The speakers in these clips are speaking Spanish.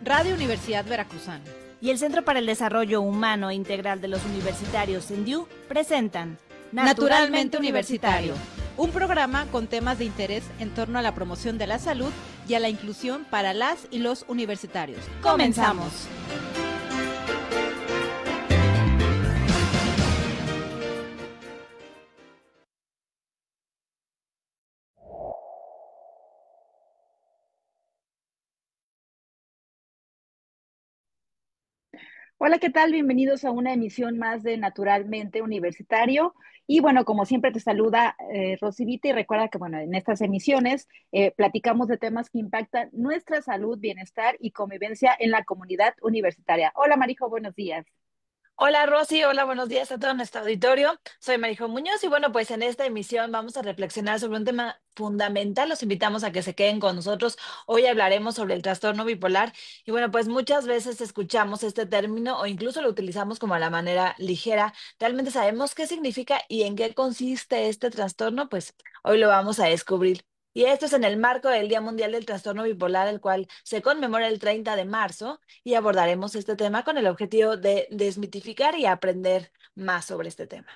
Radio Universidad Veracruzana y el Centro para el Desarrollo Humano e Integral de los Universitarios CENDIU presentan Naturalmente Universitario, un programa con temas de interés en torno a la promoción de la salud y a la inclusión para las y los universitarios. ¡Comenzamos! Hola, ¿qué tal? Bienvenidos a una emisión más de Naturalmente Universitario. Y bueno, como siempre te saluda Rosy Vita, y recuerda que bueno, en estas emisiones platicamos de temas que impactan nuestra salud, bienestar y convivencia en la comunidad universitaria. Hola Marijo, buenos días. Hola Rosy, hola, buenos días a todo nuestro auditorio. Soy Marijo Muñoz y bueno, pues en esta emisión vamos a reflexionar sobre un tema fundamental. Los invitamos a que se queden con nosotros. Hoy hablaremos sobre el trastorno bipolar y bueno, pues muchas veces escuchamos este término o incluso lo utilizamos como a la manera ligera. ¿Realmente sabemos qué significa y en qué consiste este trastorno? Pues hoy lo vamos a descubrir. Y esto es en el marco del Día Mundial del Trastorno Bipolar, el cual se conmemora el 30 de marzo y abordaremos este tema con el objetivo de desmitificar y aprender más sobre este tema.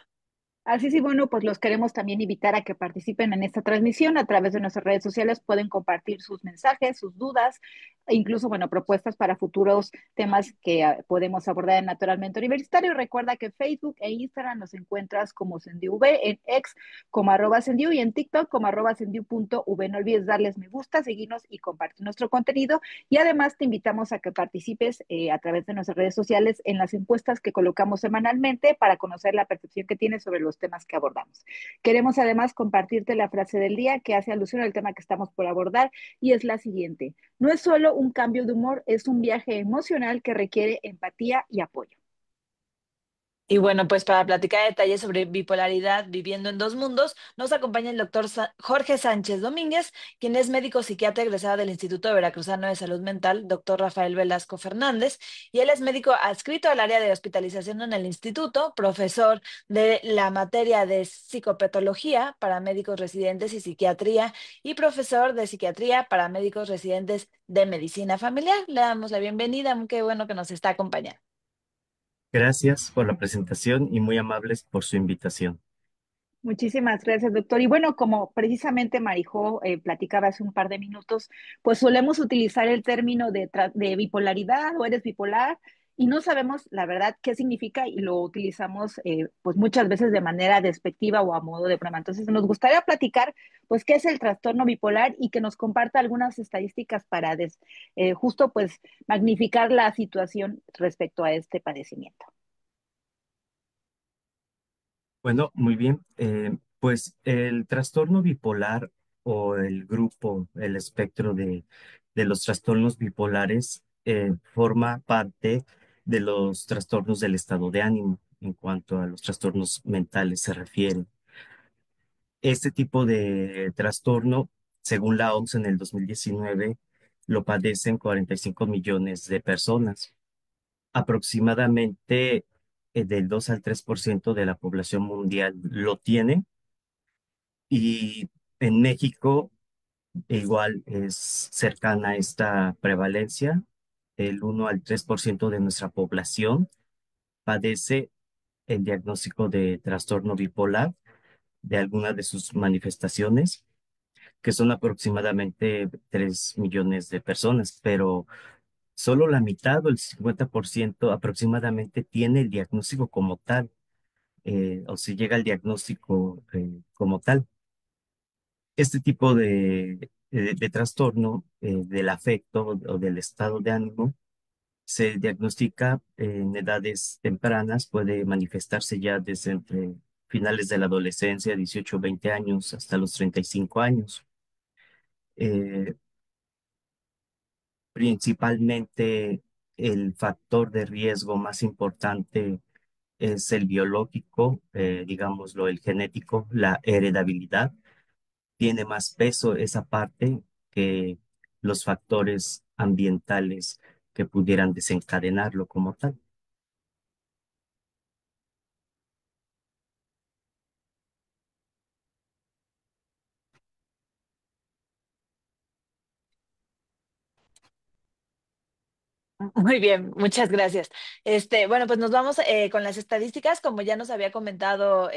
Así sí, bueno, pues los queremos también invitar a que participen en esta transmisión a través de nuestras redes sociales. Pueden compartir sus mensajes, sus dudas, e incluso, bueno, propuestas para futuros temas que podemos abordar en Naturalmente Universitario. Recuerda que Facebook e Instagram nos encuentras como SendiuV, en X como @Sendiu y en TikTok como @Sendiu.v. No olvides darles me gusta, seguirnos y compartir nuestro contenido. Y además te invitamos a que participes a través de nuestras redes sociales en las encuestas que colocamos semanalmente para conocer la percepción que tienes sobre los temas que abordamos. Queremos además compartirte la frase del día que hace alusión al tema que estamos por abordar y es la siguiente: no es solo un cambio de humor, es un viaje emocional que requiere empatía y apoyo. Y bueno, pues para platicar detalles sobre bipolaridad viviendo en dos mundos, nos acompaña el doctor Jorge Sánchez Domínguez, quien es médico psiquiatra egresado del Instituto Veracruzano de Salud Mental, doctor Rafael Velasco Fernández, y él es médico adscrito al área de hospitalización en el instituto, profesor de la materia de psicopatología para médicos residentes y psiquiatría, y profesor de psiquiatría para médicos residentes de medicina familiar. Le damos la bienvenida, qué bueno que nos está acompañando. Gracias por la presentación y muy amables por su invitación. Muchísimas gracias, doctor. Y bueno, como precisamente Marijó platicaba hace un par de minutos, pues solemos utilizar el término de bipolaridad o eres bipolar y no sabemos la verdad qué significa y lo utilizamos pues muchas veces de manera despectiva o a modo de broma. Entonces nos gustaría platicar pues qué es el trastorno bipolar y que nos comparta algunas estadísticas para justo pues magnificar la situación respecto a este padecimiento. Bueno, muy bien. Pues el trastorno bipolar o el grupo, el espectro de los trastornos bipolares forma parte de los trastornos del estado de ánimo en cuanto a los trastornos mentales se refiere. Este tipo de trastorno, según la OMS en el 2019, lo padecen 45 millones de personas. Aproximadamente del 2 al 3% de la población mundial lo tiene y en México igual es cercana a esta prevalencia. El 1 al 3% de nuestra población padece el diagnóstico de trastorno bipolar de alguna de sus manifestaciones, que son aproximadamente 3 millones de personas, pero solo la mitad o el 50% aproximadamente tiene el diagnóstico como tal, o si llega al diagnóstico como tal. Este tipo de trastorno del afecto o del estado de ánimo se diagnostica en edades tempranas, puede manifestarse ya desde entre finales de la adolescencia, 18 o 20 años, hasta los 35 años. Eh, Principalmente el factor de riesgo más importante es el biológico, digámoslo, el genético, la heredabilidad. Tiene más peso esa parte que los factores ambientales que pudieran desencadenarlo como tal. Muy bien, muchas gracias. Bueno, pues nos vamos con las estadísticas. Como ya nos había comentado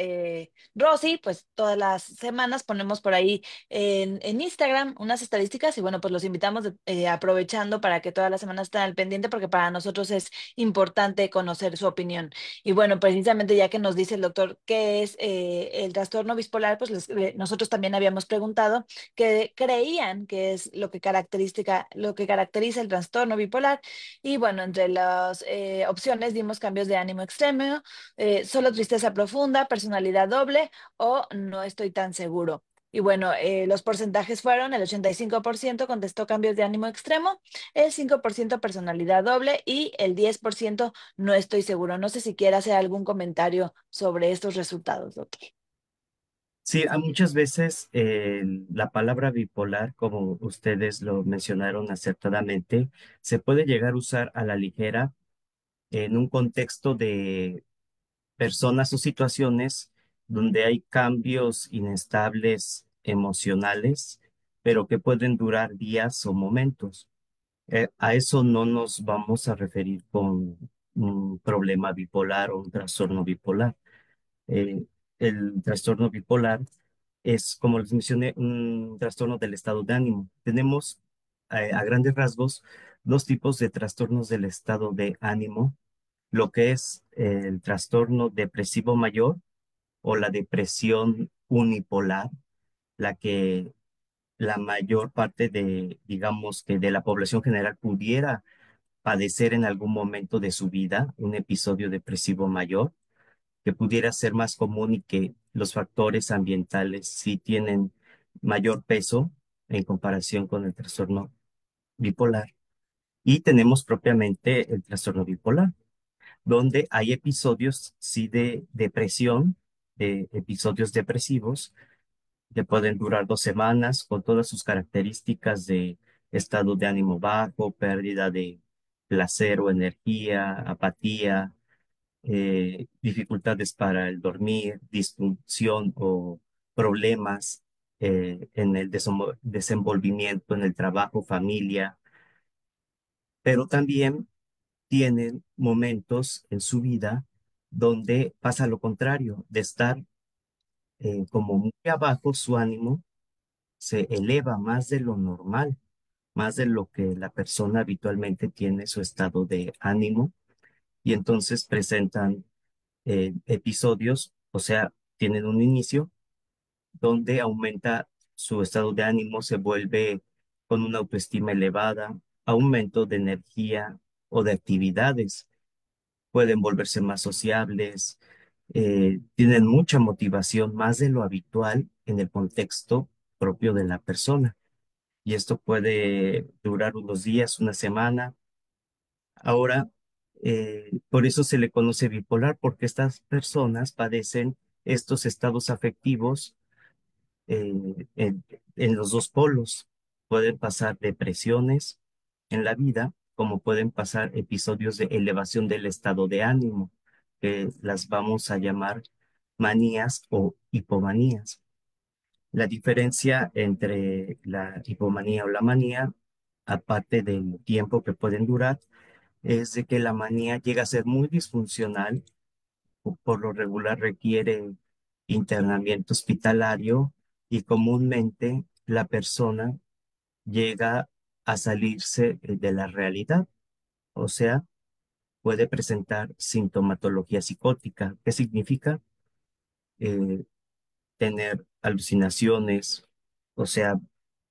Rosy, pues todas las semanas ponemos por ahí en Instagram unas estadísticas y bueno, pues los invitamos aprovechando para que todas las semanas estén al pendiente porque para nosotros es importante conocer su opinión. Y bueno, precisamente ya que nos dice el doctor qué es el trastorno bipolar, pues nosotros también habíamos preguntado qué creían que es lo que caracteriza el trastorno bipolar. Y bueno, entre las opciones dimos cambios de ánimo extremo, solo tristeza profunda, personalidad doble o no estoy tan seguro. Y bueno, los porcentajes fueron: el 85% contestó cambios de ánimo extremo, el 5% personalidad doble y el 10% no estoy seguro. No sé si quiera hacer algún comentario sobre estos resultados, doctor. Sí, muchas veces la palabra bipolar, como ustedes lo mencionaron acertadamente, se puede llegar a usar a la ligera en un contexto de personas o situaciones donde hay cambios inestables emocionales, pero que pueden durar días o momentos. A eso no nos vamos a referir con un problema bipolar o un trastorno bipolar. Eh, el trastorno bipolar es, como les mencioné, un trastorno del estado de ánimo. Tenemos, a grandes rasgos, dos tipos de trastornos del estado de ánimo, lo que es el trastorno depresivo mayor o la depresión unipolar, la que la mayor parte de, digamos que de la población general pudiera padecer en algún momento de su vida, un episodio depresivo mayor, que pudiera ser más común y que los factores ambientales sí tienen mayor peso en comparación con el trastorno bipolar. Y tenemos propiamente el trastorno bipolar, donde hay episodios, sí, de depresión, de episodios depresivos, que pueden durar 2 semanas con todas sus características de estado de ánimo bajo, pérdida de placer o energía, apatía, dificultades para el dormir, disfunción o problemas en el desenvolvimiento en el trabajo, familia, pero también tienen momentos en su vida donde pasa lo contrario, de estar como muy abajo, su ánimo se eleva más de lo normal, más de lo que la persona habitualmente tiene su estado de ánimo, y entonces presentan episodios, o sea, tienen un inicio donde aumenta su estado de ánimo, se vuelve con una autoestima elevada, aumento de energía o de actividades, pueden volverse más sociables, tienen mucha motivación, más de lo habitual en el contexto propio de la persona. Y esto puede durar unos días, una semana. Ahora, por eso se le conoce bipolar, porque estas personas padecen estos estados afectivos en los dos polos. Pueden pasar depresiones en la vida, como pueden pasar episodios de elevación del estado de ánimo, que las vamos a llamar manías o hipomanías. La diferencia entre la hipomanía o la manía, aparte del tiempo que pueden durar, es de que la manía llega a ser muy disfuncional, por lo regular requiere internamiento hospitalario y comúnmente la persona llega a salirse de la realidad, o sea, puede presentar sintomatología psicótica. ¿Qué significa? Eh, Tener alucinaciones, o sea,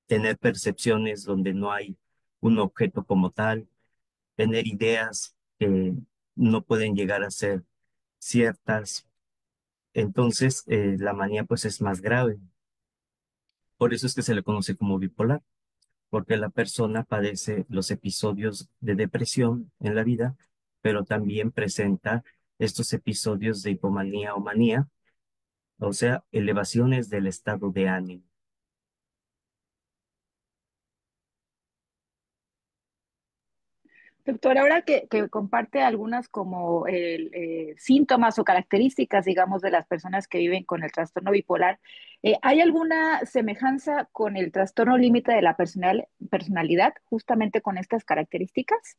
tener percepciones donde no hay un objeto como tal, tener ideas que no pueden llegar a ser ciertas. Entonces, la manía pues es más grave. Por eso es que se le conoce como bipolar, porque la persona padece los episodios de depresión en la vida, pero también presenta estos episodios de hipomanía o manía, o sea, elevaciones del estado de ánimo. Doctor, ahora que comparte algunas como síntomas o características, digamos, de las personas que viven con el trastorno bipolar, ¿hay alguna semejanza con el trastorno límite de la personalidad, justamente con estas características?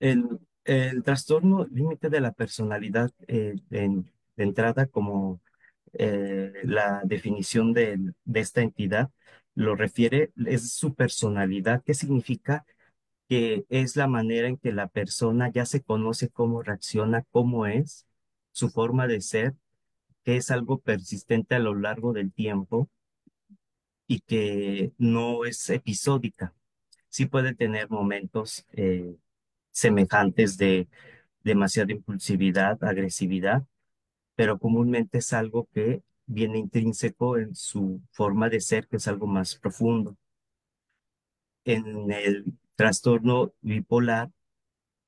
El trastorno límite de la personalidad, de entrada, como la definición de esta entidad lo refiere, es su personalidad. ¿Qué significa? Que es la manera en que la persona ya se conoce cómo reacciona, cómo es, su forma de ser, que es algo persistente a lo largo del tiempo y que no es episódica. Sí puede tener momentos semejantes de demasiada impulsividad, agresividad, pero comúnmente es algo que viene intrínseco en su forma de ser, que es algo más profundo. En el trastorno bipolar,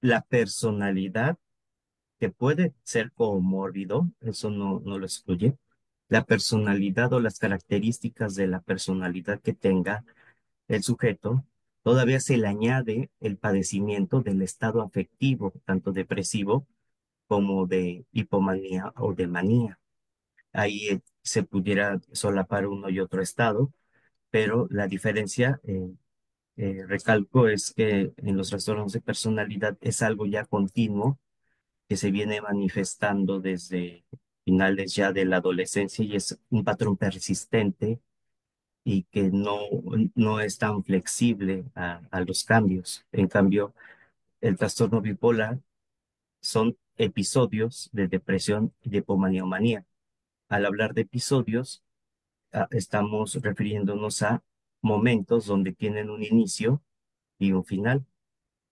la personalidad, que puede ser comórbido, eso no lo excluye, la personalidad o las características de la personalidad que tenga el sujeto, todavía se le añade el padecimiento del estado afectivo, tanto depresivo como de hipomanía o de manía. Ahí se pudiera solapar uno y otro estado, pero la diferencia, recalco, es que en los trastornos de personalidad es algo ya continuo que se viene manifestando desde finales ya de la adolescencia y es un patrón persistente y que no es tan flexible a los cambios. En cambio, el trastorno bipolar son episodios de depresión y de hipomanía o manía. Al hablar de episodios, estamos refiriéndonos a momentos donde tienen un inicio y un final.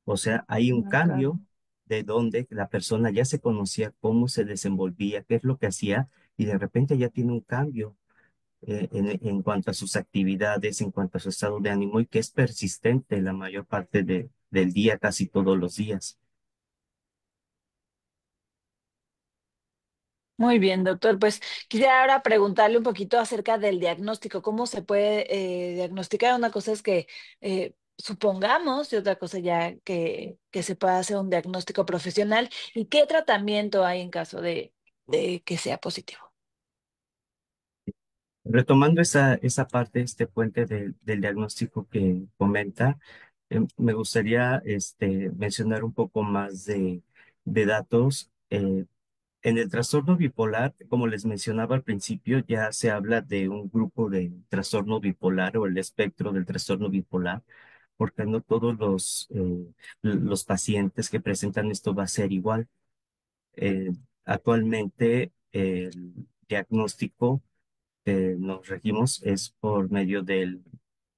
O sea, hay un Ok. cambio de donde la persona ya se conocía cómo se desenvolvía, qué es lo que hacía, y de repente ya tiene un cambio en cuanto a sus actividades, en cuanto a su estado de ánimo, y que es persistente la mayor parte del día, casi todos los días. Muy bien, doctor. Pues quisiera ahora preguntarle un poquito acerca del diagnóstico. ¿Cómo se puede diagnosticar? Una cosa es que supongamos y otra cosa ya que se pueda hacer un diagnóstico profesional. ¿Y qué tratamiento hay en caso de que sea positivo? Retomando esa parte, este puente del diagnóstico que comenta, me gustaría mencionar un poco más de datos. En el trastorno bipolar, como les mencionaba al principio, ya se habla de un grupo de trastorno bipolar o el espectro del trastorno bipolar, porque no todos los pacientes que presentan esto va a ser igual. Eh, Actualmente, el diagnóstico que nos regimos es por medio del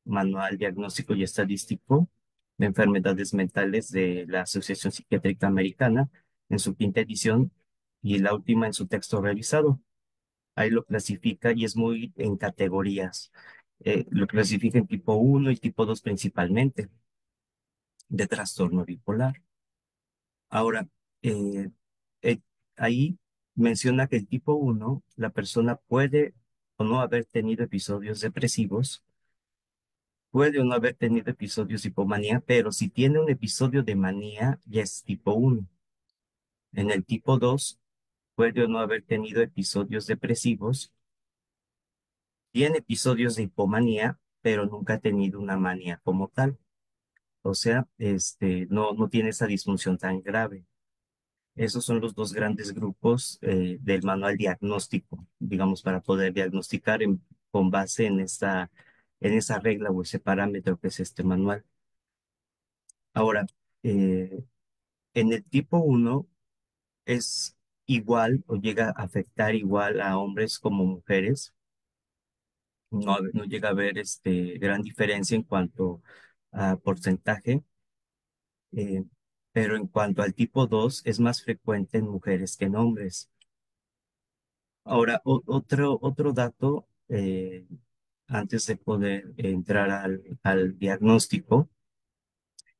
Manual Diagnóstico y Estadístico de Enfermedades Mentales de la Asociación Psiquiátrica Americana, en su quinta edición y la última en su texto revisado. Ahí lo clasifica y es muy en categorías. Lo clasifica en tipo uno y tipo 2 principalmente, de trastorno bipolar. Ahora, eh, eh, ahí menciona que el tipo uno, la persona puede o no haber tenido episodios depresivos, puede o no haber tenido episodios de hipomanía, pero si tiene un episodio de manía, ya es tipo uno. En el tipo 2 puede o no haber tenido episodios depresivos, tiene episodios de hipomanía, pero nunca ha tenido una manía como tal. O sea, no tiene esa disfunción tan grave. Esos son los dos grandes grupos del manual diagnóstico, digamos, para poder diagnosticar con base en esa regla o ese parámetro que es este manual. Ahora, eh, en el tipo uno es igual o llega a afectar igual a hombres como mujeres. No llega a haber gran diferencia en cuanto a porcentaje, eh, pero en cuanto al tipo 2 es más frecuente en mujeres que en hombres. Ahora, otro dato, antes de poder entrar al diagnóstico,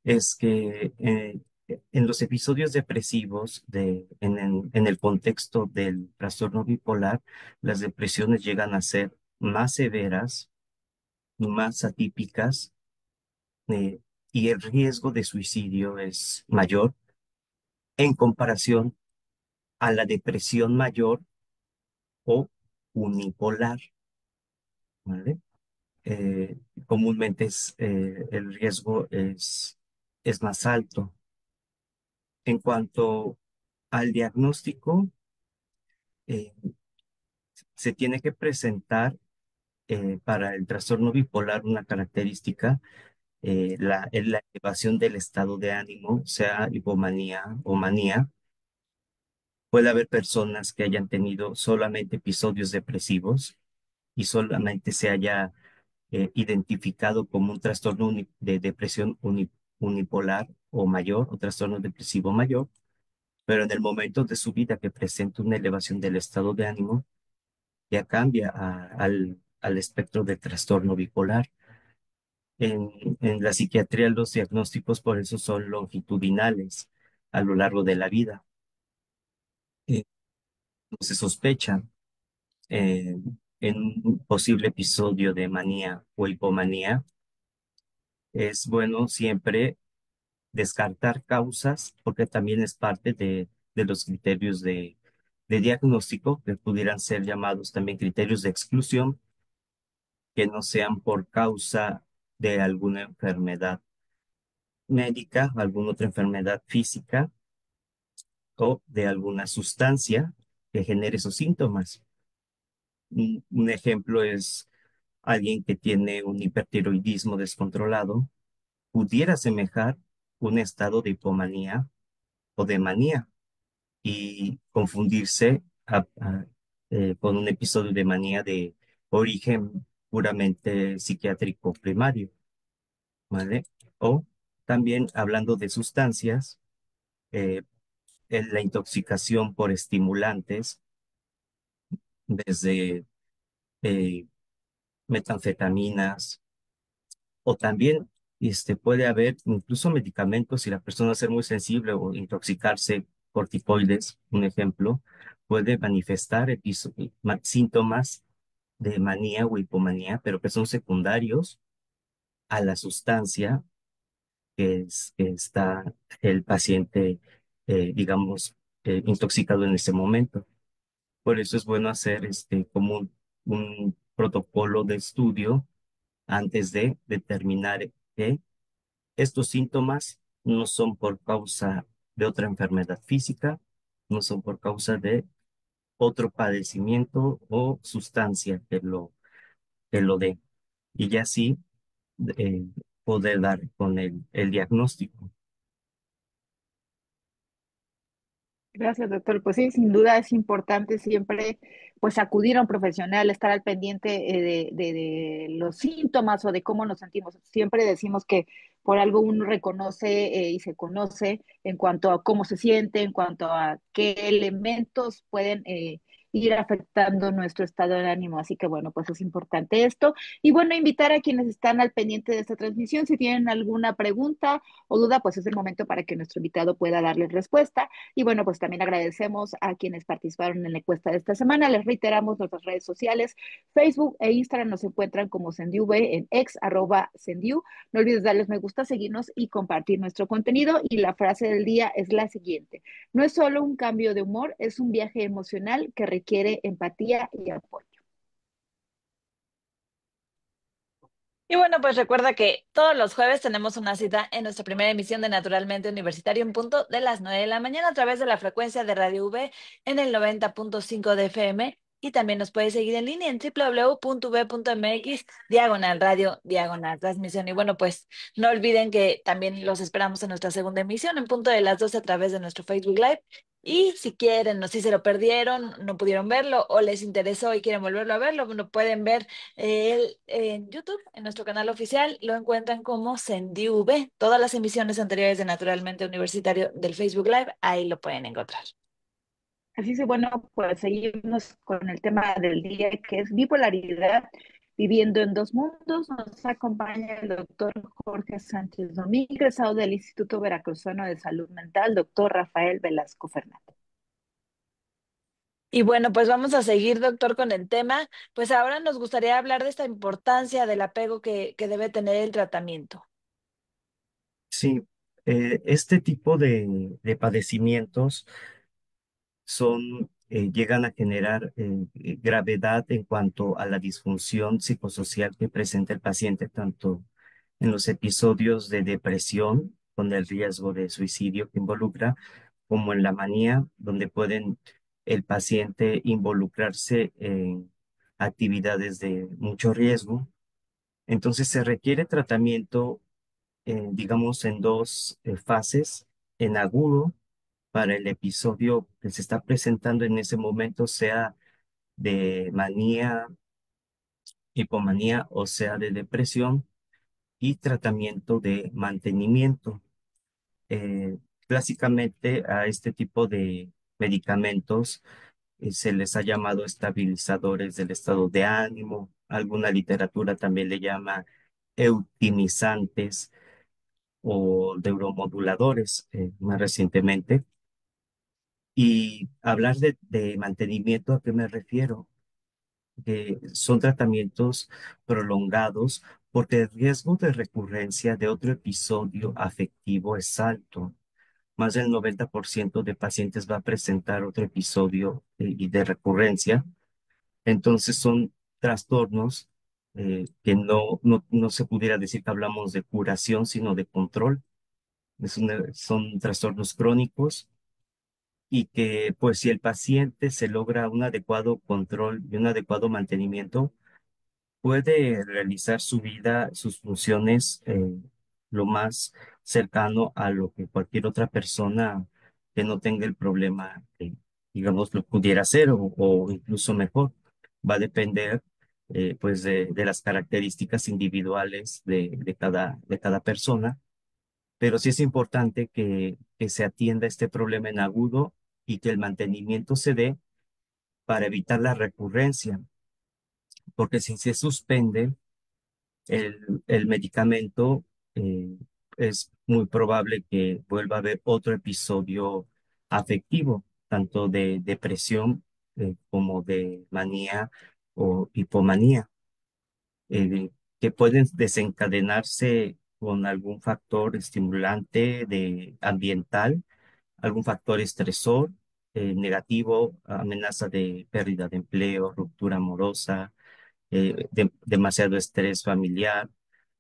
es que en los episodios depresivos, en el contexto del trastorno bipolar, las depresiones llegan a ser más severas, más atípicas, eh, y el riesgo de suicidio es mayor en comparación a la depresión mayor o unipolar, ¿vale? Comúnmente el riesgo es más alto. En cuanto al diagnóstico, eh, se tiene que presentar para el trastorno bipolar una característica, es la elevación del estado de ánimo, sea hipomanía o manía. Puede haber personas que hayan tenido solamente episodios depresivos y solamente se haya identificado como un trastorno de depresión unipolar o mayor, o trastorno depresivo mayor, pero en el momento de su vida que presenta una elevación del estado de ánimo, ya cambia al espectro de trastorno bipolar. En la psiquiatría los diagnósticos por eso son longitudinales a lo largo de la vida. Eh, no se sospecha eh, en un posible episodio de manía o hipomanía. Es bueno siempre descartar causas porque también es parte de los criterios de diagnóstico que pudieran ser llamados también criterios de exclusión, que no sean por causa de alguna enfermedad médica, alguna otra enfermedad física o de alguna sustancia que genere esos síntomas. Un ejemplo es alguien que tiene un hipertiroidismo descontrolado, pudiera asemejar un estado de hipomanía o de manía y confundirse con un episodio de manía de origen puramente psiquiátrico primario, ¿vale? O también hablando de sustancias, eh, en la intoxicación por estimulantes, desde eh, metanfetaminas, o también puede haber incluso medicamentos, si la persona es muy sensible o intoxicarse, corticoides, un ejemplo, puede manifestar síntomas de manía o hipomanía, pero que son secundarios a la sustancia que está el paciente, digamos, intoxicado en ese momento. Por eso es bueno hacer como un protocolo de estudio antes de determinar que estos síntomas no son por causa de otra enfermedad física, no son por causa de otro padecimiento o sustancia que lo dé. Y ya sí eh, poder dar con el diagnóstico. Gracias, doctor. Pues sí, sin duda es importante siempre pues acudir a un profesional, estar al pendiente de los síntomas o de cómo nos sentimos. Siempre decimos que por algo uno reconoce y se conoce en cuanto a cómo se siente, en cuanto a qué elementos pueden ir afectando nuestro estado de ánimo. Así que bueno, pues es importante esto. Y bueno, invitar a quienes están al pendiente de esta transmisión, si tienen alguna pregunta o duda, pues es el momento para que nuestro invitado pueda darles respuesta. Y bueno, pues también agradecemos a quienes participaron en la encuesta de esta semana. Les reiteramos nuestras redes sociales, Facebook e Instagram nos encuentran como SendiuV en ex @sendiu. No olvides darles me gusta, seguirnos y compartir nuestro contenido. Y la frase del día es la siguiente: no es solo un cambio de humor, es un viaje emocional que requiere empatía y apoyo. Y bueno, pues recuerda que todos los jueves tenemos una cita en nuestra primera emisión de Naturalmente Universitario en punto de las 9 de la mañana a través de la frecuencia de Radio V en el 90.5 de FM. Y también nos puedes seguir en línea en www.v.mx, diagonal radio, diagonal transmisión. Y bueno, pues no olviden que también los esperamos en nuestra segunda emisión en punto de las 12 a través de nuestro Facebook Live. Y si quieren, o si se lo perdieron, no pudieron verlo o les interesó y quieren volverlo a verlo, lo pueden ver en YouTube, en nuestro canal oficial, lo encuentran como SendiuV. Todas las emisiones anteriores de Naturalmente Universitario del Facebook Live, ahí lo pueden encontrar. Así que bueno, pues seguimos con el tema del día que es bipolaridad, viviendo en dos mundos. Nos acompaña el doctor Jorge Sánchez Domínguez, egresado del Instituto Veracruzano de Salud Mental, doctor Rafael Velasco Fernández. Y bueno, pues vamos a seguir, doctor, con el tema. Pues ahora nos gustaría hablar de esta importancia del apego que debe tener el tratamiento. Sí, este tipo de padecimientos llegan a generar gravedad en cuanto a la disfunción psicosocial que presenta el paciente, tanto en los episodios de depresión con el riesgo de suicidio que involucra, como en la manía, donde pueden el paciente involucrarse en actividades de mucho riesgo. Entonces se requiere tratamiento, digamos, en dos fases, en agudo para el episodio que se está presentando en ese momento, sea de manía, hipomanía o sea de depresión, y tratamiento de mantenimiento. Clásicamente a este tipo de medicamentos se les ha llamado estabilizadores del estado de ánimo. Alguna literatura también le llama eutimizantes o neuromoduladores, más recientemente. Y hablar de mantenimiento, ¿a qué me refiero? Que son tratamientos prolongados porque el riesgo de recurrencia de otro episodio afectivo es alto. Más del 90% de pacientes va a presentar otro episodio y de recurrencia. Entonces son trastornos que no se pudiera decir que hablamos de curación, sino de control. Son trastornos crónicos y que, pues, si el paciente se logra un adecuado control y un adecuado mantenimiento, puede realizar su vida, sus funciones, lo más cercano a lo que cualquier otra persona que no tenga el problema, digamos, lo pudiera hacer o incluso mejor. Va a depender, pues, de las características individuales de cada persona, pero sí es importante que se atienda este problema en agudo y que el mantenimiento se dé para evitar la recurrencia, porque si se suspende, el medicamento, es muy probable que vuelva a haber otro episodio afectivo, tanto de depresión, como de manía o hipomanía, eh, que pueden desencadenarse con algún factor estimulante ambiental, algún factor estresor, negativo, amenaza de pérdida de empleo, ruptura amorosa, demasiado estrés familiar,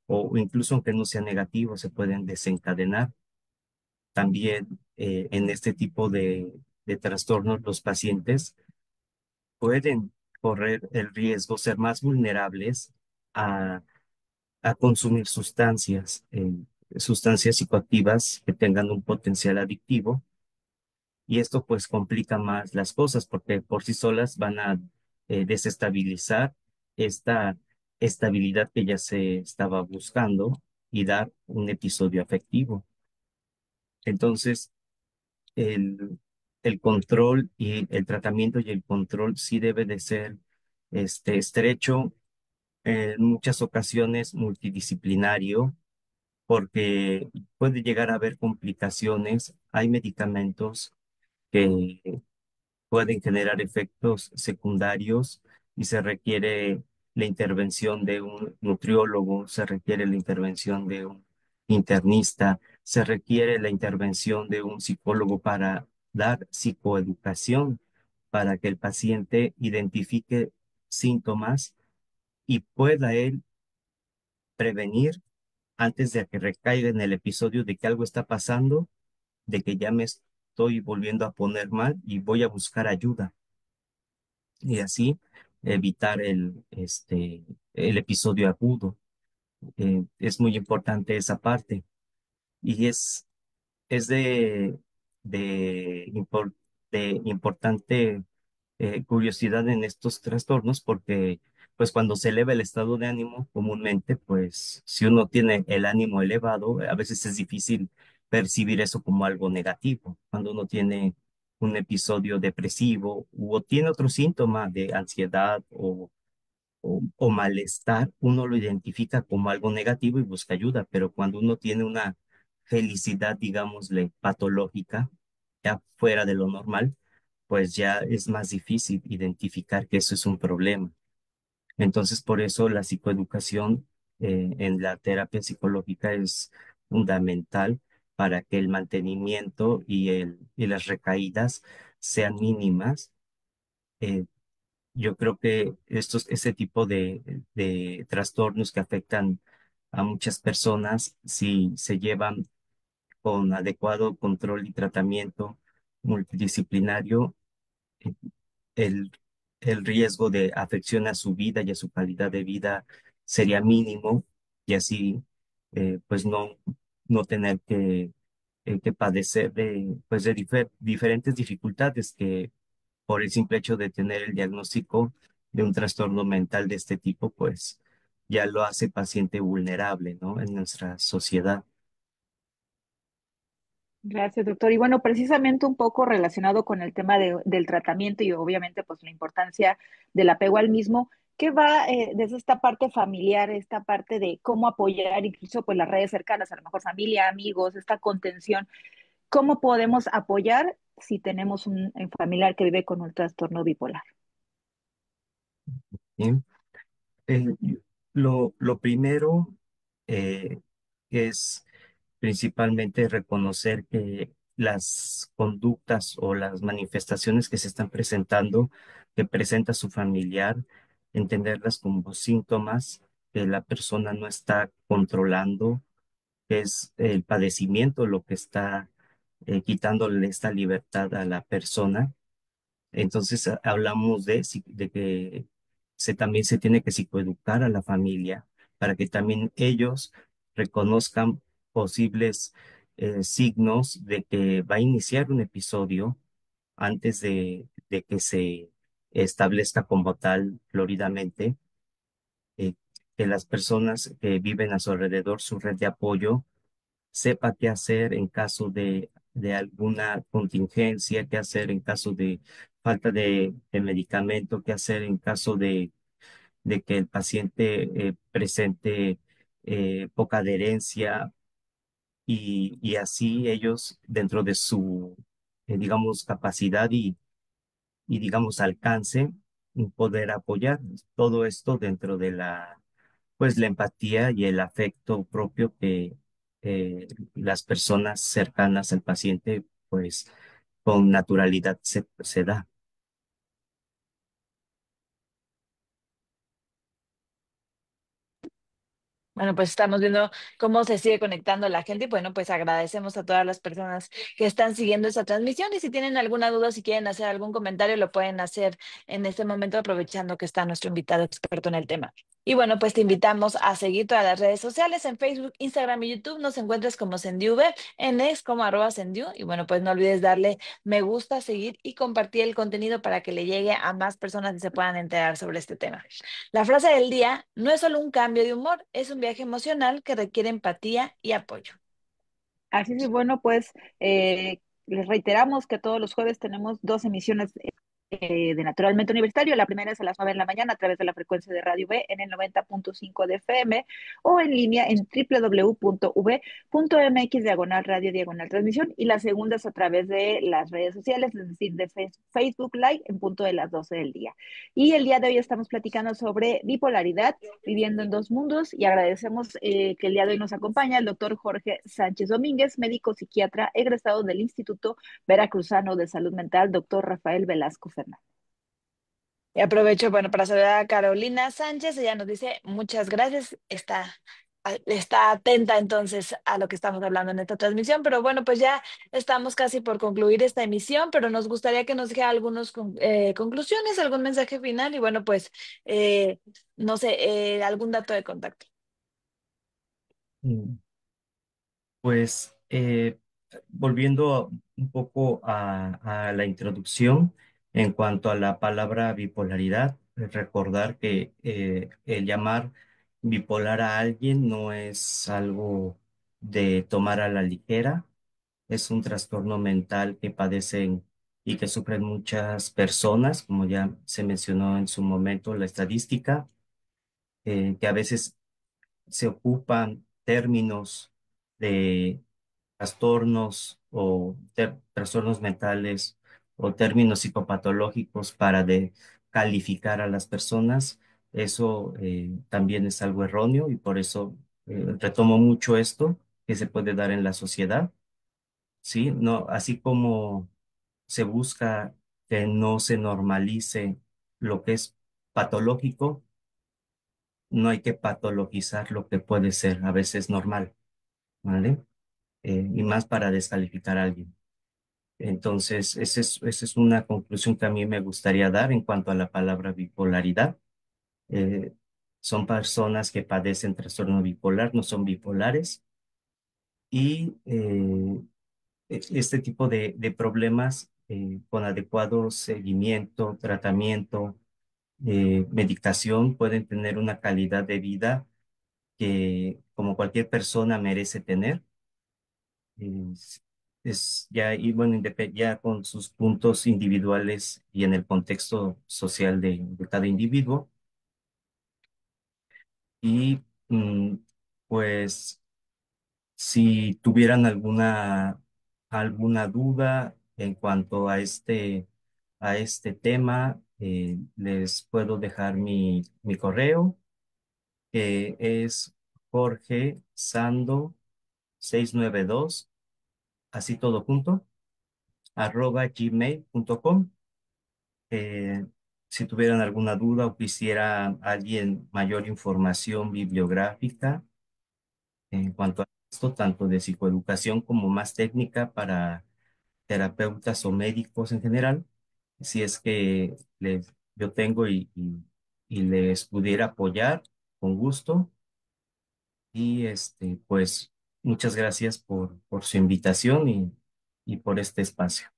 o incluso aunque no sea negativo, se pueden desencadenar. También, en este tipo de trastornos, los pacientes pueden correr el riesgo, ser más vulnerables a, a consumir sustancias psicoactivas que tengan un potencial adictivo, y esto pues complica más las cosas porque por sí solas van a desestabilizar esta estabilidad que ya se estaba buscando y dar un episodio afectivo. Entonces, el, el control y el tratamiento y el control sí debe de ser estrecho, en muchas ocasiones multidisciplinario, porque puede llegar a haber complicaciones. Hay medicamentos que pueden generar efectos secundarios y se requiere la intervención de un nutriólogo, se requiere la intervención de un internista, se requiere la intervención de un psicólogo para dar psicoeducación, para que el paciente identifique síntomas y pueda él prevenir antes de que recaiga en el episodio de que algo está pasando, de que ya me estoy volviendo a poner mal y voy a buscar ayuda, y así evitar el episodio agudo. Es muy importante esa parte y es de, impor- de importante curiosidad en estos trastornos, porque pues cuando se eleva el estado de ánimo comúnmente, pues si uno tiene el ánimo elevado, a veces es difícil percibir eso como algo negativo. Cuando uno tiene un episodio depresivo o tiene otro síntoma de ansiedad o malestar, uno lo identifica como algo negativo y busca ayuda, pero cuando uno tiene una felicidad, digámosle, patológica, ya fuera de lo normal, pues ya es más difícil identificar que eso es un problema. Entonces, por eso la psicoeducación, en la terapia psicológica es fundamental para que el mantenimiento y las recaídas sean mínimas. Eh, yo creo que ese tipo de trastornos que afectan a muchas personas, si se llevan con adecuado control y tratamiento multidisciplinario, eh, el, el riesgo de afección a su vida y a su calidad de vida sería mínimo y así pues no tener que padecer pues de diferentes dificultades que por el simple hecho de tener el diagnóstico de un trastorno mental de este tipo, pues ya lo hace paciente vulnerable, ¿no? En nuestra sociedad. Gracias, doctor. Y bueno, precisamente un poco relacionado con el tema del tratamiento y obviamente pues la importancia del apego al mismo, ¿qué va desde esta parte familiar, esta parte de cómo apoyar incluso pues las redes cercanas, a lo mejor familia, amigos, esta contención? ¿Cómo podemos apoyar si tenemos un familiar que vive con un trastorno bipolar? ¿Sí? Eh, lo primero eh, es principalmente reconocer que las conductas o las manifestaciones que se están presentando, que presenta su familiar, entenderlas como síntomas que la persona no está controlando, que es el padecimiento lo que está quitándole esta libertad a la persona. Entonces hablamos de que también se tiene que psicoeducar a la familia para que también ellos reconozcan posibles signos de que va a iniciar un episodio antes de que se establezca como tal floridamente, eh, que las personas que viven a su alrededor, su red de apoyo, sepa qué hacer en caso de alguna contingencia, qué hacer en caso de falta de medicamento, qué hacer en caso de que el paciente presente poca adherencia y así ellos dentro de su, digamos, capacidad y digamos, alcance, poder apoyar todo esto dentro de pues la empatía y el afecto propio que las personas cercanas al paciente, pues con naturalidad se da. Bueno, pues estamos viendo cómo se sigue conectando la gente y bueno, pues agradecemos a todas las personas que están siguiendo esta transmisión y si tienen alguna duda, si quieren hacer algún comentario, lo pueden hacer en este momento aprovechando que está nuestro invitado experto en el tema. Y bueno, pues te invitamos a seguir todas las redes sociales en Facebook, Instagram y YouTube. Nos encuentras como Sendiuve, en X como @Sendiu. Y bueno, pues no olvides darle me gusta, seguir y compartir el contenido para que le llegue a más personas y se puedan enterar sobre este tema. La frase del día no es solo un cambio de humor, es un viaje emocional que requiere empatía y apoyo. Así es, bueno, pues les reiteramos que todos los jueves tenemos dos emisiones de Naturalmente Universitario. La primera es a las 9 de la mañana a través de la frecuencia de Radio V en el 90.5 de FM o en línea en www.v.mx diagonal radio diagonal transmisión. Y la segunda es a través de las redes sociales, es decir, de Facebook Live en punto de las 12 del día. Y el día de hoy estamos platicando sobre bipolaridad, viviendo en dos mundos, y agradecemos que el día de hoy nos acompaña el doctor Jorge Sánchez Domínguez, médico psiquiatra egresado del Instituto Veracruzano de Salud Mental, doctor Rafael Velasco Fernández. Y aprovecho, bueno, para saludar a Carolina Sánchez. Ella nos dice muchas gracias. Está atenta entonces a lo que estamos hablando en esta transmisión. Pero bueno, pues ya estamos casi por concluir esta emisión, pero nos gustaría que nos dijera algunas conclusiones, algún mensaje final y bueno, pues eh, no sé, algún dato de contacto. Mm. Pues volviendo un poco a la introducción en cuanto a la palabra bipolaridad, recordar que el llamar bipolar a alguien no es algo de tomar a la ligera, es un trastorno mental que padecen y que sufren muchas personas, como ya se mencionó en su momento la estadística, que a veces se ocupan términos de trastornos o trastornos mentales o términos psicopatológicos para calificar a las personas. Eso también es algo erróneo y por eso retomo mucho esto que se puede dar en la sociedad, ¿sí? No, así como se busca que no se normalice lo que es patológico, no hay que patologizar lo que puede ser a veces normal, ¿vale? y más para descalificar a alguien. Entonces, esa es una conclusión que a mí me gustaría dar en cuanto a la palabra bipolaridad. Eh, Son personas que padecen trastorno bipolar, no son bipolares, y este tipo de problemas con adecuado seguimiento, tratamiento, medicación pueden tener una calidad de vida que como cualquier persona merece tener. Es, ya, y bueno, ya con sus puntos individuales y en el contexto social de cada individuo. Y pues si tuvieran alguna duda en cuanto a este tema, les puedo dejar mi correo, que es Jorge Sando 692 así todo junto, @gmail.com. Eh, si tuvieran alguna duda o quisiera alguien mayor información bibliográfica en cuanto a esto, tanto de psicoeducación como más técnica para terapeutas o médicos en general, si es que yo tengo y les pudiera apoyar con gusto. Y pues muchas gracias por su invitación y por este espacio.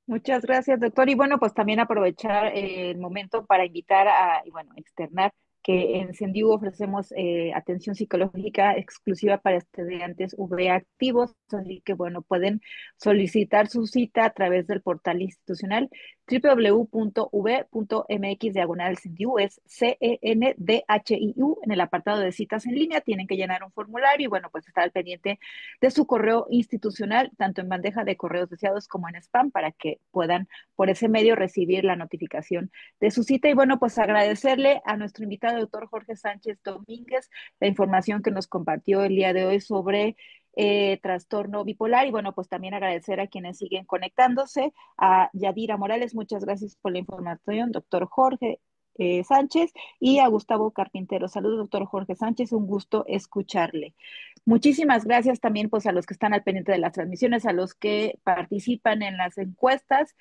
Muchas gracias, doctor. Y bueno, pues también aprovechar el momento para invitar y bueno, externar que en Sendiu ofrecemos atención psicológica exclusiva para estudiantes V activos, así que bueno, pueden solicitar su cita a través del portal institucional www.v.mx/Sendiu, es CENDHIU, en el apartado de citas en línea, tienen que llenar un formulario y bueno, pues estar al pendiente de su correo institucional, tanto en bandeja de correos deseados como en spam, para que puedan por ese medio recibir la notificación de su cita. Y bueno, pues agradecerle a nuestro invitado, el doctor Jorge Sánchez Domínguez, la información que nos compartió el día de hoy sobre trastorno bipolar. Y bueno, pues también agradecer a quienes siguen conectándose, a Yadira Morales, muchas gracias por la información, doctor Jorge Sánchez, y a Gustavo Carpintero. Saludos, doctor Jorge Sánchez, un gusto escucharle. Muchísimas gracias también pues a los que están al pendiente de las transmisiones, a los que participan en las encuestas.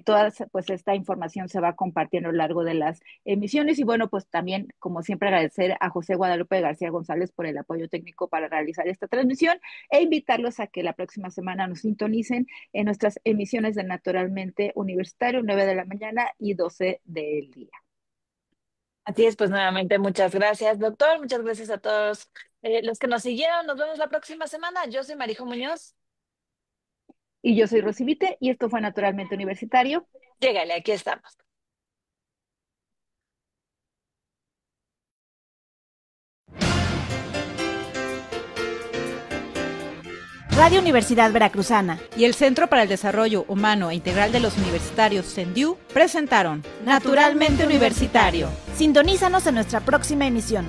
Toda pues esta información se va compartiendo a lo largo de las emisiones y bueno, pues también como siempre agradecer a José Guadalupe García González por el apoyo técnico para realizar esta transmisión e invitarlos a que la próxima semana nos sintonicen en nuestras emisiones de Naturalmente Universitario, 9 de la mañana y 12 del día. Así es, pues nuevamente muchas gracias, doctor. Muchas gracias a todos los que nos siguieron. Nos vemos la próxima semana. Yo soy Marijo Muñoz. Y yo soy Rosivite y esto fue Naturalmente Universitario. Llégale, aquí estamos. Radio Universidad Veracruzana y el Centro para el Desarrollo Humano e Integral de los Universitarios CENDIU presentaron Naturalmente Universitario. Sintonízanos en nuestra próxima emisión.